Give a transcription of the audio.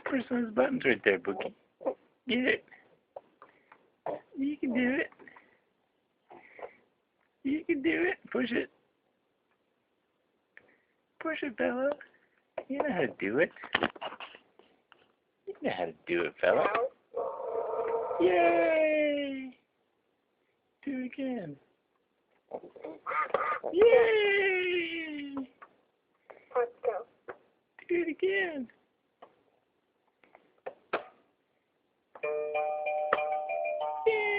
Press those buttons right there, Boogie. Get it. You can do it. You can do it. Push it. Push it, fella. You know how to do it. You know how to do it, fella. Yay! Do it again. Yay! Let's go. Do it again. Yay!